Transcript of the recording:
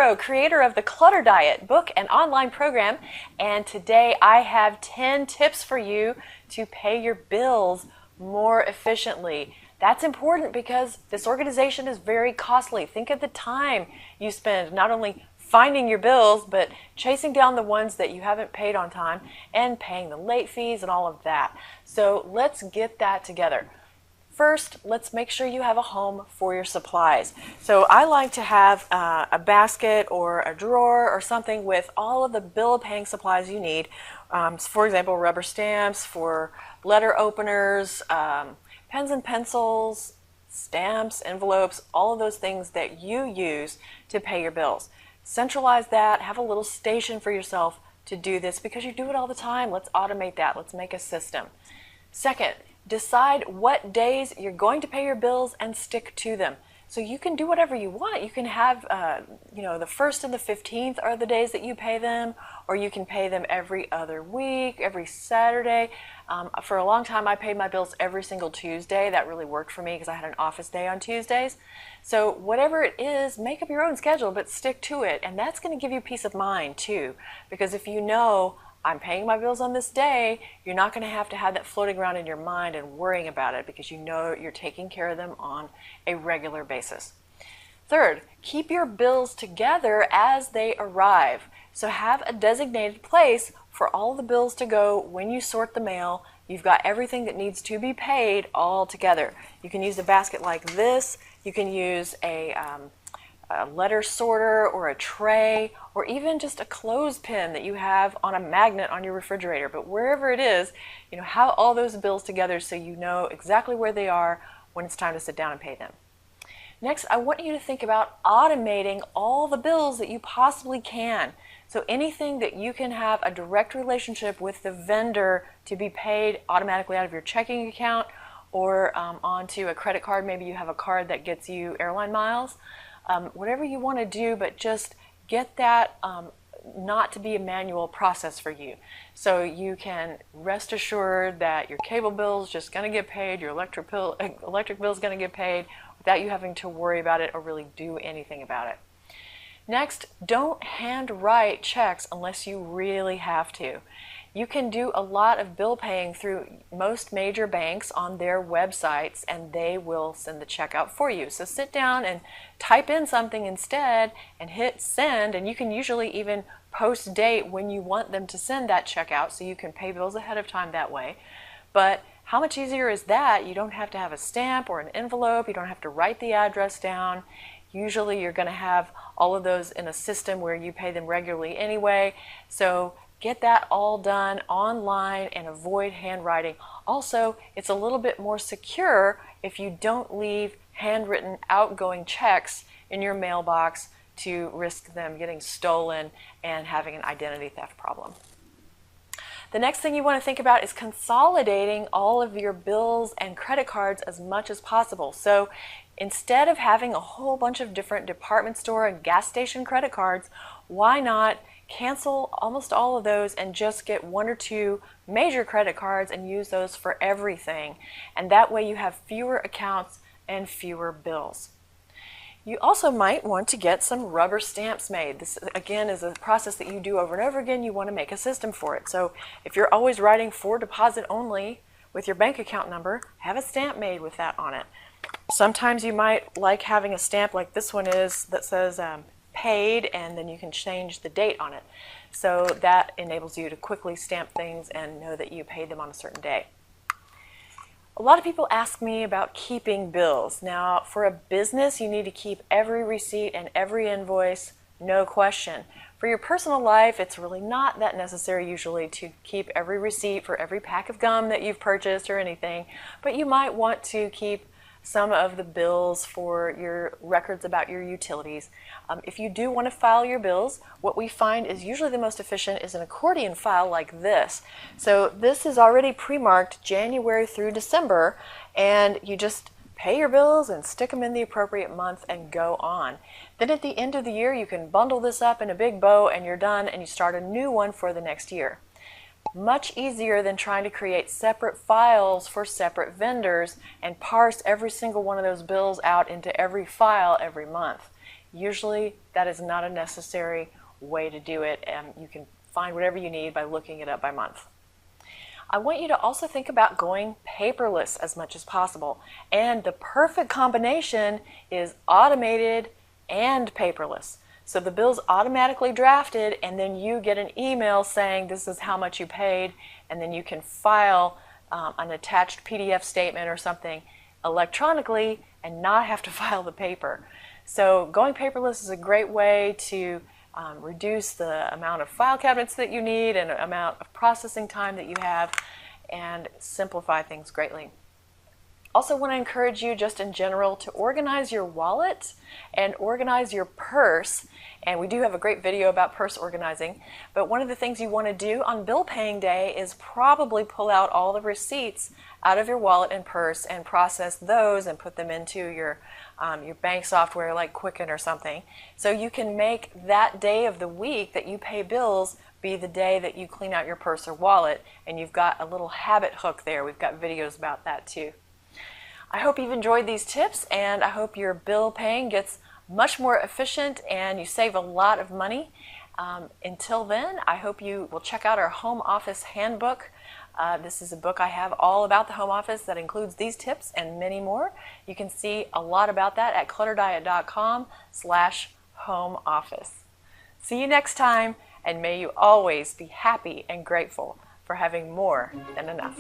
Marrero, creator of the Clutter Diet book and online program, and today I have 10 tips for you to pay your bills more efficiently. That's important because disorganization is very costly. Think of the time you spend not only finding your bills, but chasing down the ones that you haven't paid on time and paying the late fees and all of that. So let's get that together. First, let's make sure you have a home for your supplies. So I like to have a basket or a drawer or something with all of the bill of paying supplies you need. For example, rubber stamps for letter openers, pens and pencils, stamps, envelopes, all of those things that you use to pay your bills. Centralize that, have a little station for yourself to do this because you do it all the time. Let's automate that. Let's make a system. Second, decide what days you're going to pay your bills and stick to them. So you can do whatever you want. You can have, the 1st and the 15th are the days that you pay them, or you can pay them every other week, every Saturday. For a long time, I paid my bills every single Tuesday. That really worked for me because I had an office day on Tuesdays. So whatever it is, make up your own schedule, but stick to it. And that's going to give you peace of mind too, because if you know, I'm paying my bills on this day, you're not going to have that floating around in your mind and worrying about it because you know you're taking care of them on a regular basis. Third, keep your bills together as they arrive. So have a designated place for all the bills to go when you sort the mail. You've got everything that needs to be paid all together. You can use a basket like this. You can use a letter sorter or a tray, or even just a clothespin that you have on a magnet on your refrigerator. But wherever it is, have all those bills together so you know exactly where they are when it's time to sit down and pay them. Next, I want you to think about automating all the bills that you possibly can. So anything that you can have a direct relationship with the vendor to be paid automatically out of your checking account or onto a credit card. Maybe you have a card that gets you airline miles. Whatever you want to do, but just get that not to be a manual process for you. So you can rest assured that your cable bill is just going to get paid, your electric bill is going to get paid without you having to worry about it or really do anything about it. Next, don't handwrite checks unless you really have to. You can do a lot of bill paying through most major banks on their websites, and they will send the check out for you. So sit down and type in something instead and hit send, and you can usually even post date when you want them to send that check out so you can pay bills ahead of time that way. But how much easier is that? You don't have to have a stamp or an envelope. You don't have to write the address down. Usually you're going to have all of those in a system where you pay them regularly anyway. So get that all done online and avoid handwriting. Also, it's a little bit more secure if you don't leave handwritten outgoing checks in your mailbox to risk them getting stolen and having an identity theft problem. The next thing you want to think about is consolidating all of your bills and credit cards as much as possible. So instead of having a whole bunch of different department store and gas station credit cards, why not cancel almost all of those and just get 1 or 2 major credit cards and use those for everything. And that way you have fewer accounts and fewer bills. You also might want to get some rubber stamps made. This, again, is a process that you do over and over again. You want to make a system for it. So if you're always writing for deposit only with your bank account number, have a stamp made with that on it. Sometimes you might like having a stamp like this one is that says paid, and then you can change the date on it. So that enables you to quickly stamp things and know that you paid them on a certain day. A lot of people ask me about keeping bills. Now, for a business, you need to keep every receipt and every invoice, no question. For your personal life, it's really not that necessary usually to keep every receipt for every pack of gum that you've purchased or anything, but you might want to keep some of the bills for your records about your utilities. If you do want to file your bills, what we find is usually the most efficient is an accordion file like this. So this is already pre-marked January through December, and you just pay your bills and stick them in the appropriate month and go on. Then at the end of the year, you can bundle this up in a big bow and you're done, and you start a new one for the next year. Much easier than trying to create separate files for separate vendors and parse every single one of those bills out into every file every month. Usually that is not a necessary way to do it, and you can find whatever you need by looking it up by month. I want you to also think about going paperless as much as possible. And the perfect combination is automated and paperless. So the bill's automatically drafted, and then you get an email saying this is how much you paid, and then you can file an attached PDF statement or something electronically and not have to file the paper. So going paperless is a great way to reduce the amount of file cabinets that you need and the amount of processing time that you have, and simplify things greatly. Also want to encourage you just in general to organize your wallet and organize your purse. And we do have a great video about purse organizing, but one of the things you want to do on bill paying day is probably pull out all the receipts out of your wallet and purse and process those and put them into your bank software like Quicken or something. So you can make that day of the week that you pay bills be the day that you clean out your purse or wallet, and you've got a little habit hook there. We've got videos about that too. I hope you've enjoyed these tips, and I hope your bill paying gets much more efficient and you save a lot of money. Until then, I hope you will check out our home office handbook. This is a book I have all about the home office that includes these tips and many more. You can see a lot about that at clutterdiet.com/home office. See you next time, and may you always be happy and grateful for having more than enough.